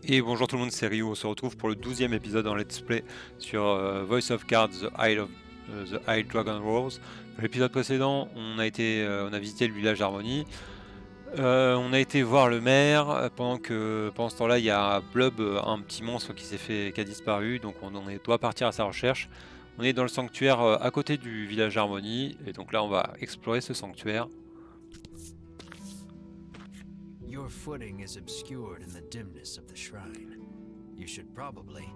Et bonjour tout le monde, c'est Ryu, on se retrouve pour le 12e épisode en let's play sur Voice of Cards, The High Dragon Wars. Dans l'épisode précédent, on a visité le village d'Harmonie, on a été voir le maire, pendant ce temps-là, il y a Blob, un petit monstre qui a disparu, donc doit partir à sa recherche. On est dans le sanctuaire à côté du village d'Harmonie, et donc là on va explorer ce sanctuaire. Your footing is obscured in the dimness of the shrine. You should probably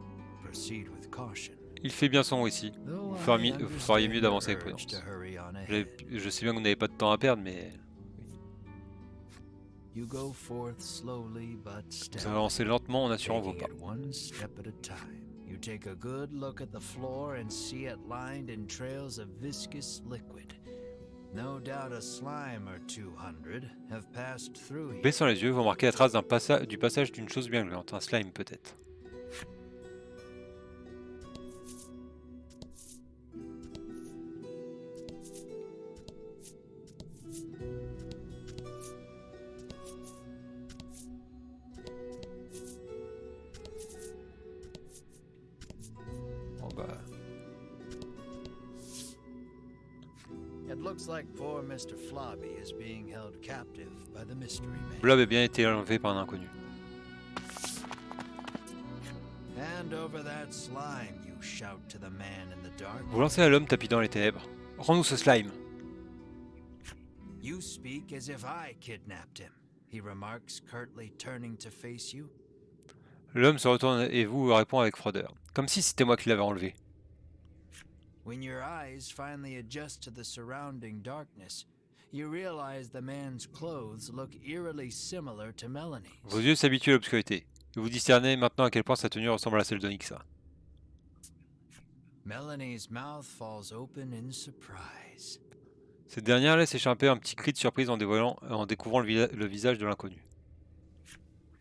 proceed with caution. Il fait bien sombre ici. Vous feriez mieux d'avancer avec prudence. Je sais bien que vous n'avez pas de temps à perdre, mais You go forth slowly but vous avancez lentement en assurant vos pas. one step at a time. You take a good look at the floor and see it lined in trails of viscous liquid. No doubt a slime or 200 have passed through here. Baissant les yeux, vous remarquez la trace du passage d'une chose bien gluante, un slime peut-être. Bon bah... It looks like poor Mr. Flobby is being held captive by the mystery man. Blob a bien été enlevé par un inconnu. Hand over that slime, you shout to the man in the dark. Vous lancez à l'homme tapis dans les ténèbres. Rends-nous ce slime. You speak as if I kidnapped him, he remarks, curtly turning to face you. L'homme se retourne et vous répond avec froideur. Comme si c'était moi qui l'avais enlevé. When your eyes finally adjust to the surrounding darkness, you realize the man's clothes look eerily similar to Melanie's. Vos yeux s'habituent à l'obscurité. Et vous discernez maintenant à quel point sa tenue ressemble à celle d'Onyxa. Melanie's mouth falls open in surprise. Cette dernière laisse échapper un petit cri de surprise en découvrant le visage de l'inconnu.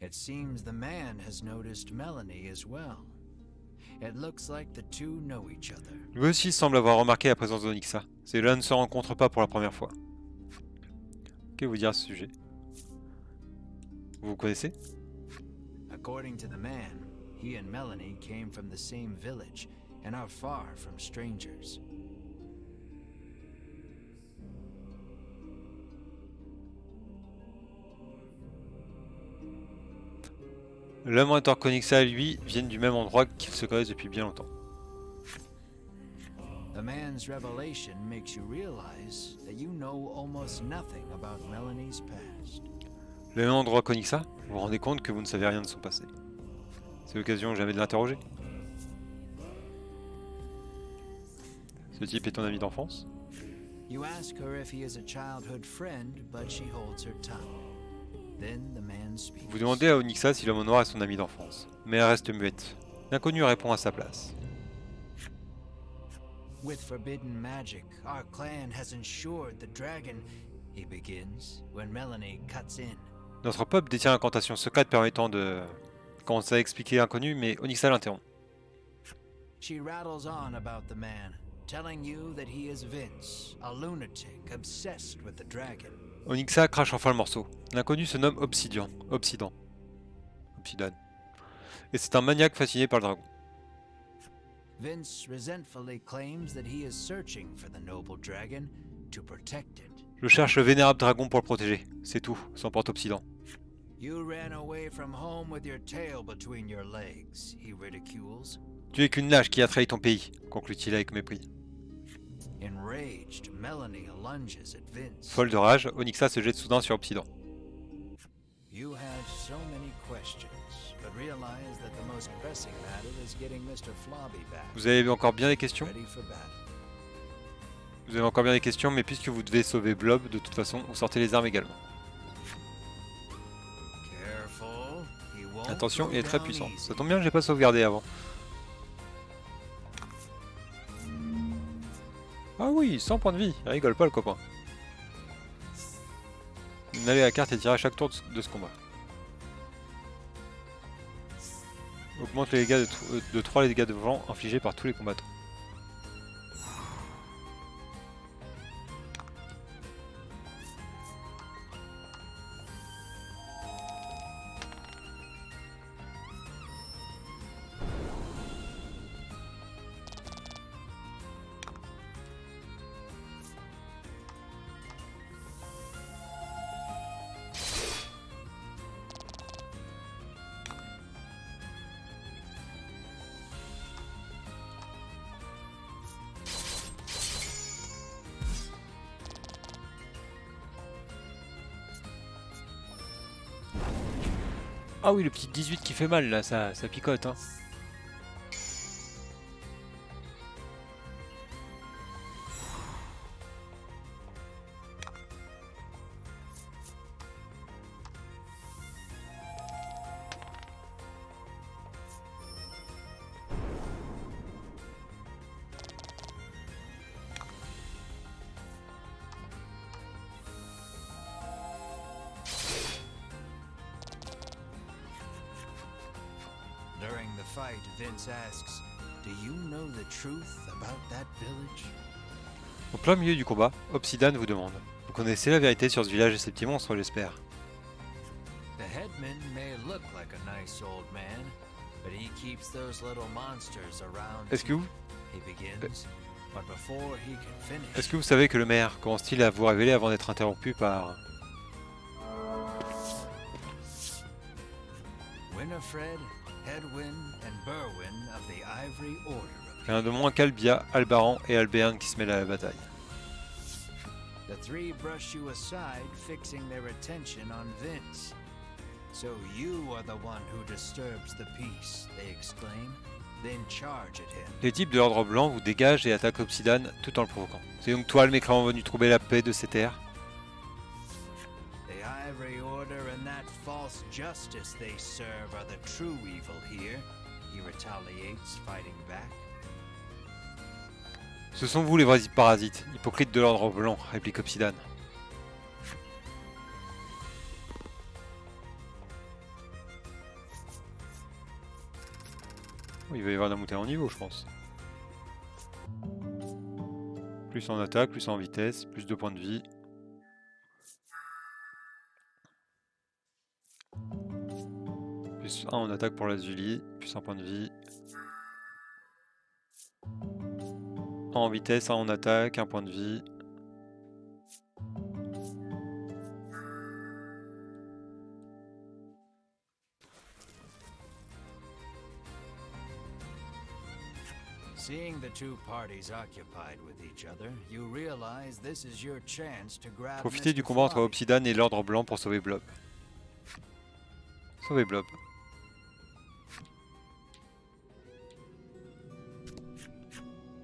It seems the man has noticed Melanie as well. It looks like the two know each other. Lui aussi semble avoir remarqué la présence d'Onyxa. Ces deux ne se rencontrent pas pour la première fois. Que vous dire à ce sujet? Vous connaissez? According to the man, he and Melanie came from the same village and are far from strangers. L'homme retort qu'Onyxa et lui viennent du même endroit qu'ils se connaissent depuis bien longtemps. The man's revelation makes you realize that you know almost nothing about Melanie's past. Le même endroit qu'Onyxa, vous vous rendez compte que vous ne savez rien de son passé. C'est l'occasion jamais de l'interroger. Ce type est ton ami d'enfance? You ask her if he is a childhood friend, but she holds her tongue. Then the man speaks. Vous demandez à Onyxa si l'homme au noir est son ami d'enfance, mais elle reste muette. L'inconnu répond à sa place. With forbidden magic, our clan has ensured the dragon. He begins when Melanie cuts in. Notre peuple détient l'incantation secrète permettant de... commencer à expliquer l'inconnu, mais Onyxa l'interrompt. She rattles on about the man, telling you that he is Vince, a lunatic obsessed with the dragon. Onyxa crache enfin le morceau. L'inconnu se nomme Obsidian. Et c'est un maniaque fasciné par le dragon. Vince resentfully claims that he is searching for the noble dragon to protect it. Je cherche le vénérable dragon pour le protéger. C'est tout, s'emporte Obsidian. You ran away from home with your tail between your legs, he ridicules. Tu es qu'une lâche qui a trahi ton pays, conclut-il avec mépris. Enraged, Melanie lunges at Vince. Folle de rage, Onyxa se jette soudain sur Obsidian. You have so many questions, but realize that the most pressing matter is getting Mr. Flobby back. Vous avez encore bien des questions? Ready for battle. Vous avez encore bien des questions, mais puisque vous devez sauver Blob, de toute façon, vous sortez les armes également. Careful, he won't Attention, go il est très down puissant. easy. Ça tombe bien, j'ai pas sauvegardé avant. Ah oui, 100 points de vie, il rigole pas le copain. Inhalez la carte et tirez à chaque tour de ce combat. Augmente les dégâts de 3 les dégâts de vent infligés par tous les combattants. Ah oui, le petit 18 qui fait mal là, ça picote. Hein. During the fight, Vince asks, "Do you know the truth about that village?" Au plein milieu du combat, Obsidian vous demande: vous connaissez la vérité sur ce village et ses petits monstres, j'espère. The headman may look like a nice old man, but he keeps those little monsters around. Est-ce que He begins, but before he can finish. Est-ce que vous savez que le maire commence-t-il à vous révéler avant d'être interrompu par... Winifred, Hedwin, and Berwin of the Ivory Order. Rien de moins qu'Albia, Albaran et Albéan qui se mêlent à la bataille. The three brush you aside, fixing their attention on Vince. "So you are the one who disturbs the peace," they exclaim, then charge at him. Les types de l'ordre blanc vous dégagent et attaquent Obsidian tout en le provoquant. C'est donc toi le mécréant venu troubler la paix de ces terres. The Ivory Order and that false justice they serve are the true evil here. He retaliates, fighting back. Ce sont vous les vrais parasites, hypocrites de l'ordre blanc, réplique Obsidian. Oh, il va y avoir un monter en niveau, je pense. Plus en attaque, plus en vitesse, plus de points de vie. Plus 1 en attaque pour l'Azuli, plus 1 point de vie. 1 en vitesse, 1 en attaque, 1 point de vie. Seeing the two parties occupied with each other, you realize this is your chance to grab Profitez du Mr. combat entre Floppy. Obsidian et l'ordre blanc pour sauver Blob. Sauver Blob.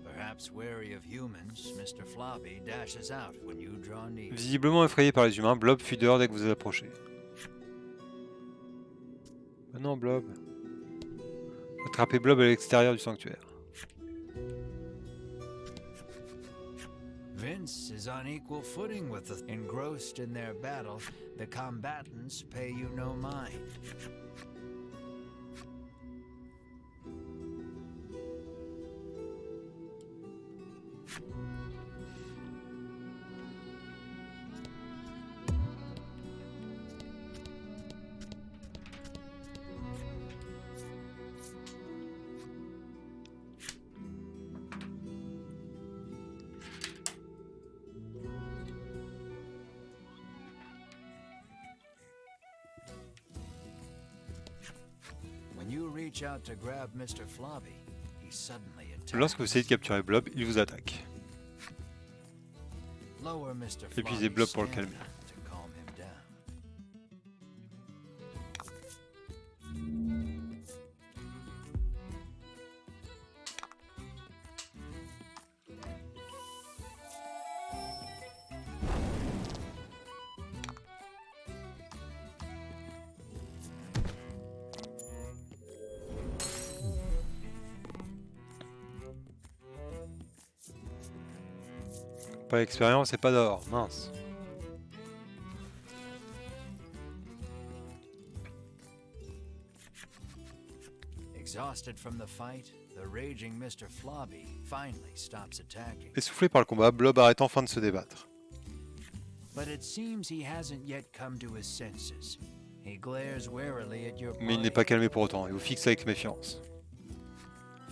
Perhaps wary of humans, Mr. Floppy dashes out when you draw near. Visiblement effrayé par les humains, Blob fuit dehors dès que vous approchez. Oh non, Blob. Attrapez Blob à l'extérieur du sanctuaire. Vince is on equal footing with the engrossed in their battle. The combatants pay you no mind. When you reach out to grab Mr. Floppy, he suddenly attacks. Lorsque vous essayez de capturer Blob, il vous attaque. Lower Mr. Épuisez Blob pour le calmer. to calm him down. Pas d'expérience et pas d'or, mince. Exhausted from the fight, the raging Mr. Floppy finally stops attacking. Essoufflé par le combat, Blob arrête enfin de se débattre. But it seems he hasn't yet come to his senses. He glares warily at your Mais il n'est pas calmé pour autant et vous fixe avec méfiance.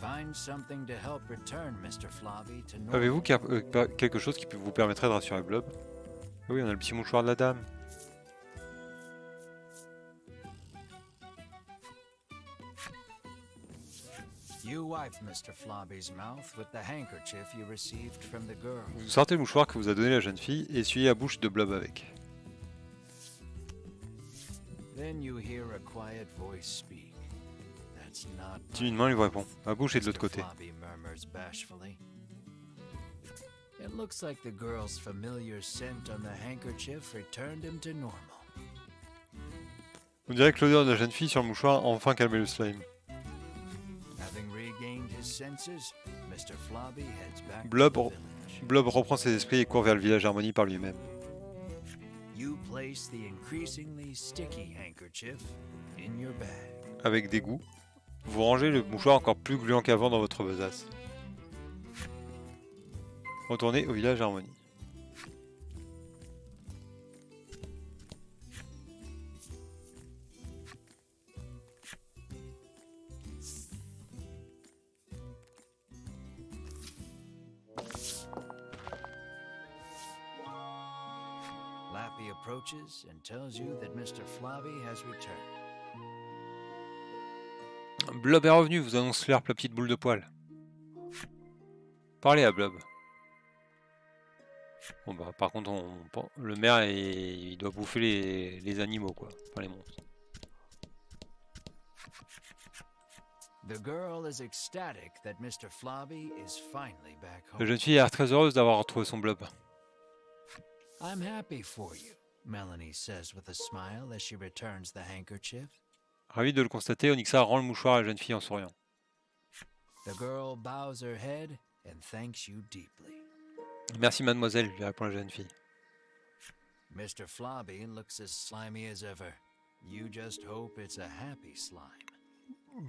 Find something to help return Mr. Floppy to normal. Avez-vous quelque chose qui vous permettrait de rassurer Blob? Ah oui, on a le petit mouchoir de la dame. You wipe Mr. Floppy's mouth with the handkerchief you received from the girl. Vous sortez le mouchoir que vous a donné la jeune fille et essuyez la bouche de Blob avec. Then you hear a quiet voice speak. That's not Timidement, il vous répond. Ma bouche est de l'autre côté. Floppy murmurs bashfully. It looks like the girl's familiar scent on the handkerchief returned him to normal. On dirait que l'odeur de la jeune fille sur le mouchoir a enfin calmé le slime. Having regained his senses, Mr. Floppy heads back Blob, to the village. Blob reprend ses esprits et court vers le village Harmonie par lui-même. You place the increasingly sticky handkerchief in your bag. Avec dégoût, vous rangez le mouchoir encore plus gluant qu'avant dans votre besace. Retournez au village Harmonie. Lappy approaches and tells you that Mr. Floppy has returned. Blob est revenu, vous annonce l'herbe la petite boule de poil. Parlez à Blob. Bon bah par contre le maire il doit bouffer les animaux quoi, pas les monstres. The girl is ecstatic that Mr. Floppy is finally back La home. jeune fille a l'air très heureuse d'avoir retrouvé son Blob. I'm happy for you, Melanie says with a smile as she returns the handkerchief. Ravi de le constater, Onyxa rend le mouchoir à la jeune fille en souriant. The girl bows her head and thanks you deeply. Merci mademoiselle, lui répond la jeune fille. Mr. Floppy looks as slimy as ever. You just hope it's a happy slime.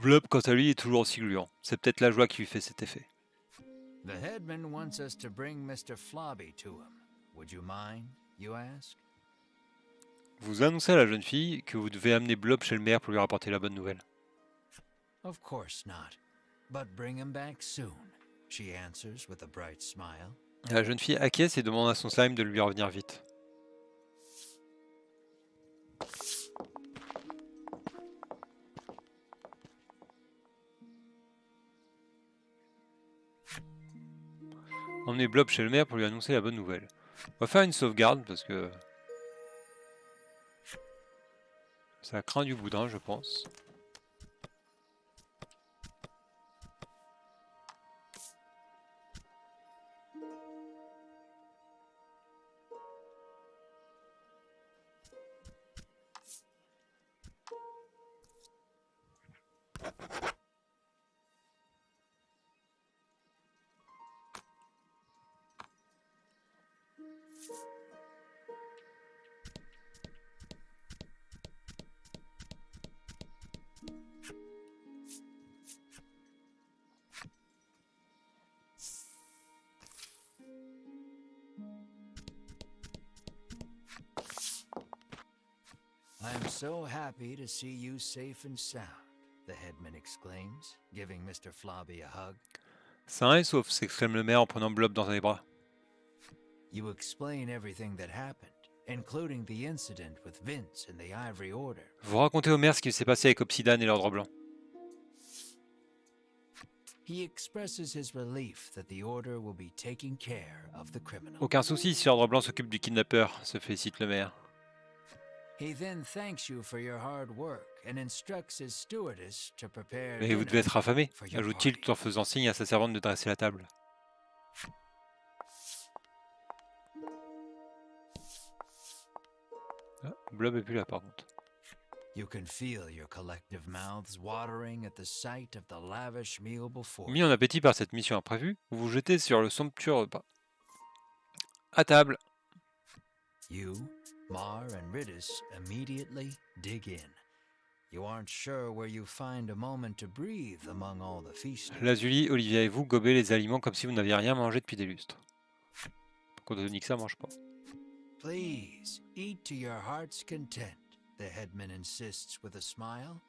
Blob quant à lui est toujours aussi gluant. C'est peut-être la joie qui lui fait cet effet. The headman wants us to bring Mr. Floppy to him. Would you mind, you ask? Vous annoncez à la jeune fille que vous devez amener Blob chez le maire pour lui rapporter la bonne nouvelle. Of course not. But bring him back soon, she answers with a bright smile. La jeune fille acquiesce et demande à son slime de lui revenir vite. Emmenez Blob chez le maire pour lui annoncer la bonne nouvelle. On va faire une sauvegarde parce que ça craint du boudin, je pense. I'm so happy to see you safe and sound, the headman exclaims, giving Mr. Floppy a hug. Sain et sauf, s'exclame le maire en prenant Blob dans les bras. You explain everything that happened, including the incident with Vince and the Ivory Order. Vous racontez au maire ce qui s'est passé avec Obsidian et l'Ordre Blanc. He expresses his relief that the Order will be taking care of the criminal. Aucun souci si l'Ordre Blanc s'occupe du kidnappeur, se félicite le maire. He then thanks you for your hard work and instructs his stewardess to prepare Mais vous devez être affamé, ajoute-t-il tout en faisant signe à sa servante de dresser la table. Ah, Blob est plus là par contre. You can feel your collective mouths watering at the sight of the lavish meal before Mis you. en appétit par cette mission imprévue, vous vous jetez sur le somptueux repas. À table. You, Mar, and Ridis immediately dig in. You aren't sure where you find a moment to breathe among all the feasting. Lazuli, Olivia et vous gobez les aliments comme si vous n'aviez rien mangé depuis des lustres. Par contre, Onyxa mange pas. Please, eat to your heart's content, the headman insists with a smile.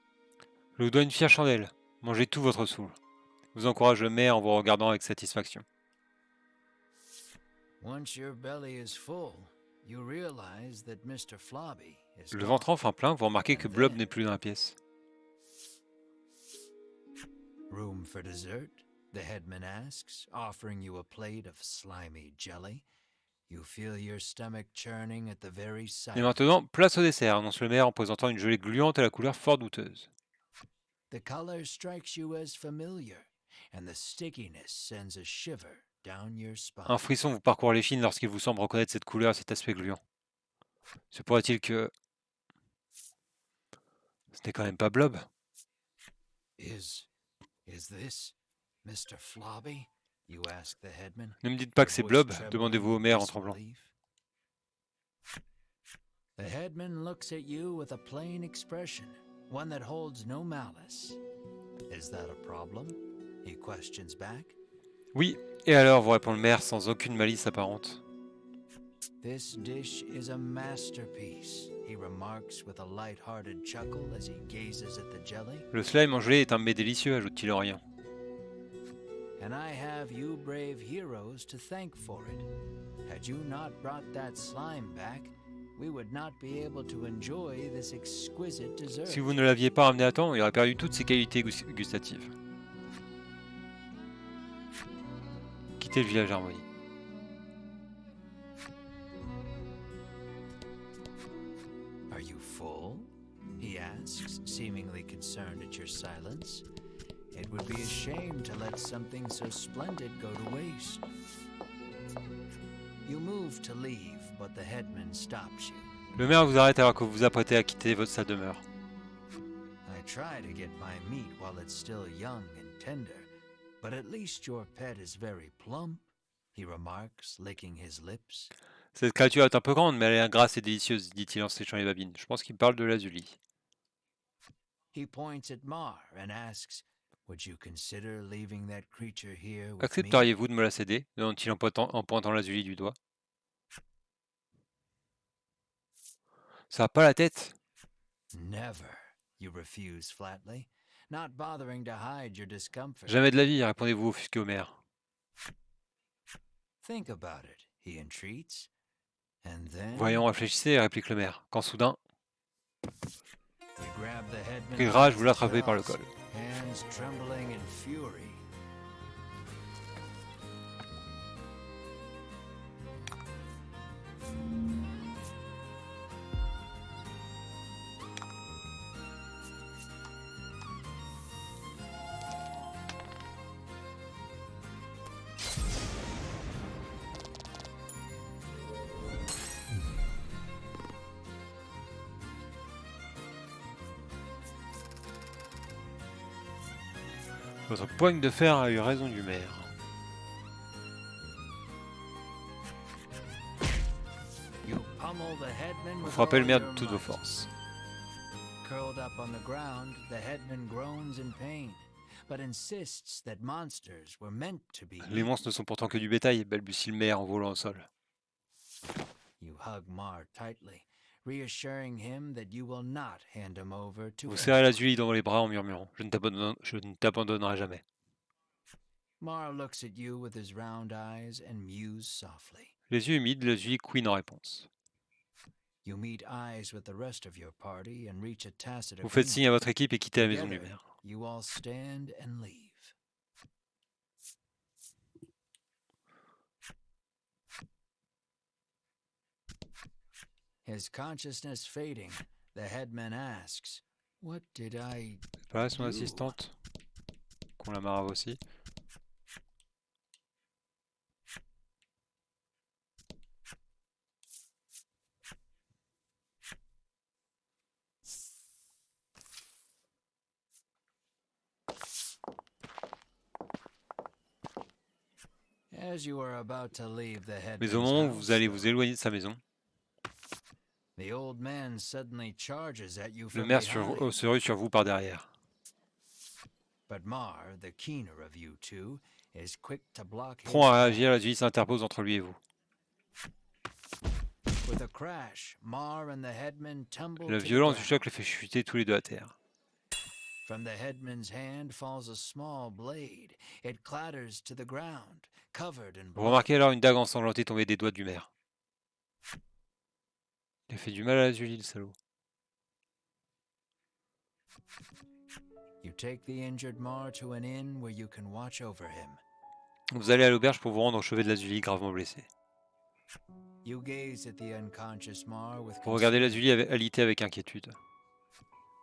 Je vous dois une fière chandelle. Mangez tout votre soul. Vous encourage le maire en vous regardant avec satisfaction. Once your belly is full, you realize that Mr. Floppy is Le ventre enfin plein, vous remarquez que Blob n'est plus dans la pièce. Room for dessert? The headman asks, offering you a plate of slimy jelly. You feel your stomach churning at the very sight. Et maintenant, place au dessert, annonce le maire en présentant une gelée gluante à la couleur fort douteuse. The color strikes you as familiar, and the stickiness sends a shiver down your spine. Un frisson vous parcourt les chines lorsqu'il vous semble reconnaître cette couleur et cet aspect gluant. Se pourrait-il que... Ce n'est quand même pas Blob? Is this Mr. Flobby? You ask the headman. Ne me dites pas your que c'est voice Blob, trembling demandez-vous au with maire en tremblant. disbelief. The headman looks at you with a plain expression, one that holds no malice. Is that a problem? He questions back. Oui, et alors, vous répond le maire sans aucune malice apparente. This dish is a masterpiece, he remarks with a light-hearted chuckle as he gazes at the jelly. Le slime en gelée est un mets délicieux, ajoute-t-il en riant. And I have you brave heroes to thank for it. Had you not brought that slime back, we would not be able to enjoy this exquisite dessert. Si vous ne l'aviez pas ramené à temps, il aurait perdu toutes ses qualités gustatives. Quittez le village Harmonie. Are you full? He asks, seemingly concerned at your silence. It would be a shame to let something so splendid go to waste. You move to leave, but the headman stops you. Le maire vous arrête alors que vous vous apprêtez à quitter sa demeure. I try to get my meat while it's still young and tender, but at least your pet is very plump, he remarks, licking his lips. Cette créature est un peu grande, mais elle est grasse et délicieuse, dit-il en séchant les babines. Je pense qu'il parle de l'azuli. He points at Mar and asks, would you consider leaving that creature here with me? Accepteriez-vous de me la céder? Demande-t-il en pointant l'azuli du doigt. Ça n'a pas la tête? Never, you refuse flatly, not bothering to hide your discomfort. Jamais de la vie, répondez-vous offusqué au maire. Think about it, he entreats. And then Voyons, réfléchissez, réplique le maire, quand soudain, you grab the headman quelle rage, by vous his l'attrapez par le jaws, col. hands trembling in fury. Votre poigne de fer a eu raison du maire. You pummel the headman Vous with frappez le all maire de your toutes vos might. forces. Curled up on the ground, the headman groans in pain, but insists that monsters were meant to be Les monstres ne sont pourtant que du bétail, balbutie le maire en volant au sol. You hug Mar tightly, reassuring him that you will not hand him over to Vous him. serrez l'azuli dans les bras en murmurant « Je ne t'abandonnerai jamais ». Mar looks at you with his round eyes and mews softly. Les yeux humides, l'azuli couine en réponse. You meet eyes with the rest of your party and reach a tacit Vous faites agreement. signe à votre équipe et quittez la maison du Together, maire. you all stand and leave. His consciousness fading, the headman asks, "What did I Pas son do?" assistante, qu'on la marave aussi. As you are about to leave the Mais au headman's moment où house, vous allez vous éloigner de sa maison, the old man suddenly charges at you le from maire behind. se rue sur vous par derrière. But Mar, the keener of you two, is quick to block his Prompt à path. réagir, l'azuli s'interpose entre lui et vous. With a crash, Mar and the headman tumble La to the violence du ground. choc les fait chuter tous les deux à terre. From the headman's hand falls a small blade. It clatters to the ground, covered in Vous blood. remarquez alors une dague ensanglantée tomber des doigts du maire. Il a fait du mal à l'azuli, le salaud. You take the injured Mar to an inn where you can watch over him. Vous allez à l'auberge pour vous rendre au chevet de l'azuli gravement blessé. You gaze at the unconscious Mar with Vous regardez Lazuli alité avec inquiétude.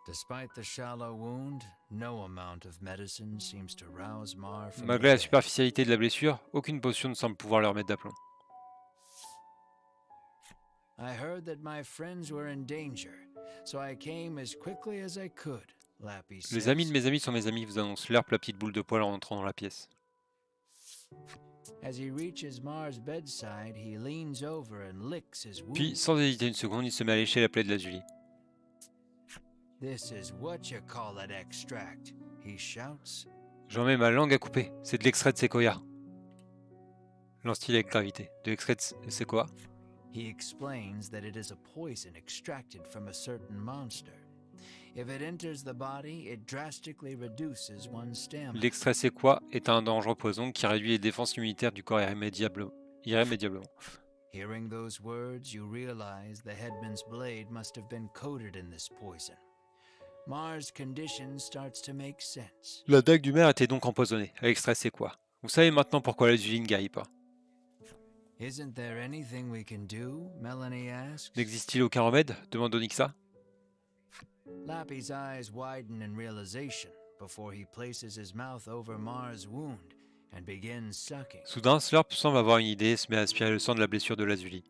Despite the shallow wound, no amount of medicine seems to rouse Mar from Malgré la the dead. superficialité de la blessure, aucune potion ne semble pouvoir leur mettre d'aplomb. I heard that my friends were in danger, so I came as quickly as I could, Lappy Les amis de says. mes amis sont mes amis, vous annonce Lerp, la petite boule de poil en entrant dans la pièce. As he reaches Mar's bedside, he leans over and licks his wound. Puis, sans hésiter une seconde, il se met à lécher la plaie de Lazuli. This is what you call an extract, he shouts. J'en mets ma langue à couper, c'est de l'extrait de séquoia. Lance-t-il avec gravité. De l'extrait de séquoia. He explains that it is a poison extracted from a certain monster. If it enters the body, it drastically reduces one's stamina. L'extrait séquoia est un dangereux poison qui réduit les défenses immunitaires du corps irrémédiablement. Hearing those words, you realize the headman's blade must have been coated in this poison. Mar's condition starts to make sense. La dague du maire était donc empoisonnée, à l'extrait séquoia. Vous savez maintenant pourquoi Lazuli ne guérit pas. Isn't there anything we can do? Melanie asks. N'existe-t-il aucun remède demande Onyxa. Lappy's eyes widen in realization before he places his mouth over Mar's wound and begins sucking. Soudain, Slurp semble avoir une idée et se met à aspirer le sang de la blessure de Lazuli.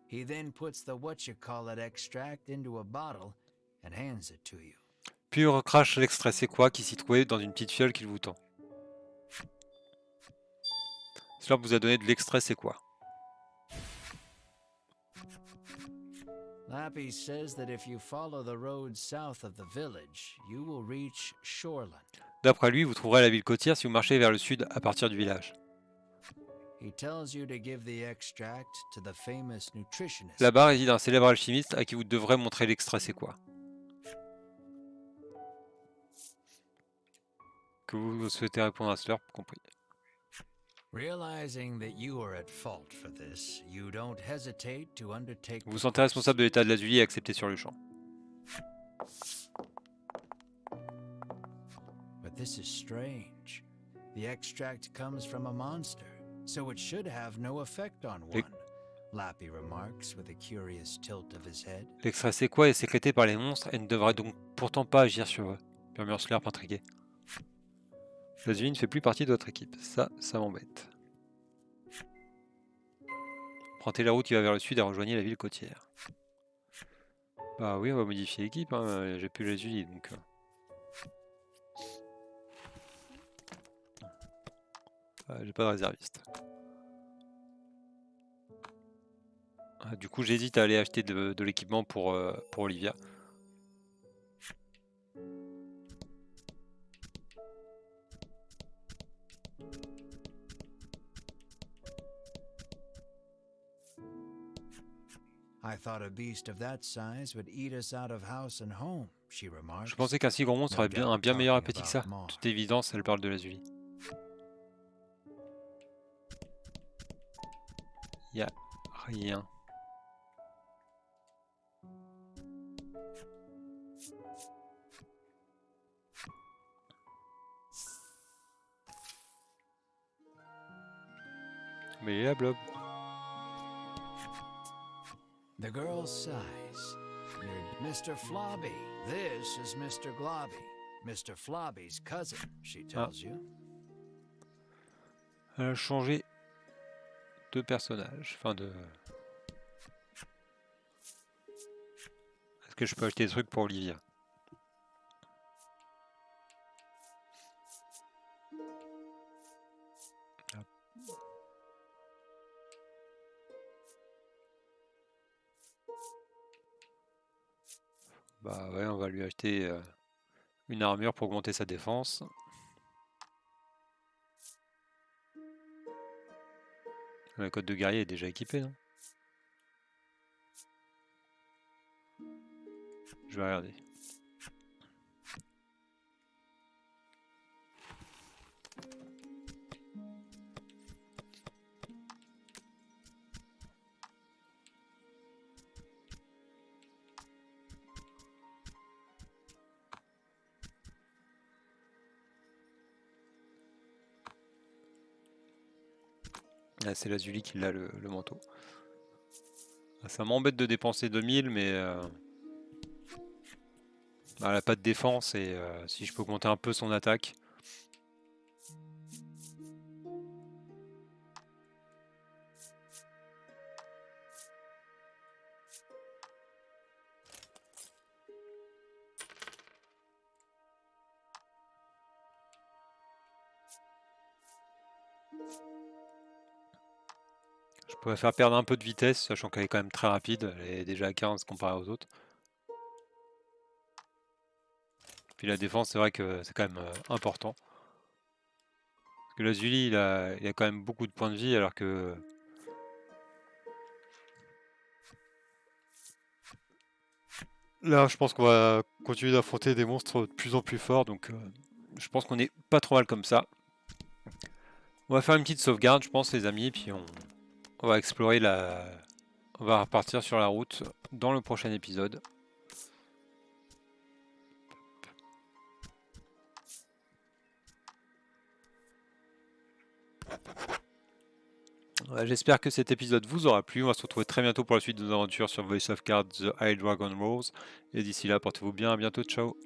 He then puts the what-you-call-it extract into a bottle and hands it to you. Puis il recrache l'extrait séquoia qui s'y trouvait dans une petite fiole qu'il vous tend. Slurp vous a donné de l'extrait séquoia. Lappy says that if you follow the road south of the village, you will reach Shoreland. D'après lui, vous trouverez la ville côtière si vous marchez vers le sud à partir du village. He tells you to give the extract to the famous nutritionist. Là-bas réside un célèbre alchimiste à qui vous devrez montrer l'extrait séquoia. Que vous souhaitez répondre à Slurp, compris. Realizing that you are at fault for this, you don't hesitate to undertake. Vous vous sentez responsable de l'état de Lazuli et acceptez sur le champ. But this is strange. The extract comes from a monster, so it should have no effect on one. Lappy remarks with a curious tilt of his head. L'extrait séquoia est sécrété par les monstres et ne devrait donc pourtant pas agir sur eux, murmure Slurp intrigué. Lazuli ne fait plus partie de votre équipe. Ça m'embête. Empruntez la route qui va vers le sud et rejoignez la ville côtière. Bah oui, on va modifier l'équipe. Hein. J'ai plus Lazuli donc. J'ai pas de réserviste. Du coup, j'hésite à aller acheter de l'équipement pour Olivia. I thought a beast of that size would eat us out of house and home, she remarks. Je pensais qu'un si grand monstre aurait un bien meilleur appétit que ça. Toute évidence, elle parle de Lazuli. Y a rien. Mais il est là, Blob. The girl sighs. Mr. Flobby, this is Mr. Globby. Mr. Flobby's cousin, she tells you. Elle a changé de personnage. Enfin de... Est-ce que je peux acheter des trucs pour Olivia? Bah ouais, on va lui acheter une armure pour augmenter sa défense. La cote de guerrier est déjà équipée, non? Je vais regarder. Ah, c'est la Zully qui l'a le manteau. Ah, ça m'embête de dépenser 2000, mais elle n'a pas de défense et si je peux augmenter un peu son attaque. Je pourrais faire perdre un peu de vitesse, sachant qu'elle est quand même très rapide. Elle est déjà à 15 comparée aux autres. Puis la défense, c'est vrai que c'est quand même important. Parce que la Zully, il a quand même beaucoup de points de vie, alors que... Là, je pense qu'on va continuer d'affronter des monstres de plus en plus forts, donc je pense qu'on est pas trop mal comme ça. On va faire une petite sauvegarde, je pense, les amis, puis on va explorer la... On va repartir sur la route dans le prochain épisode. J'espère que cet épisode vous aura plu. On va se retrouver très bientôt pour la suite de nos aventures sur Voice of Cards, The High Dragon Rose. Et d'ici là, portez-vous bien. À bientôt. Ciao.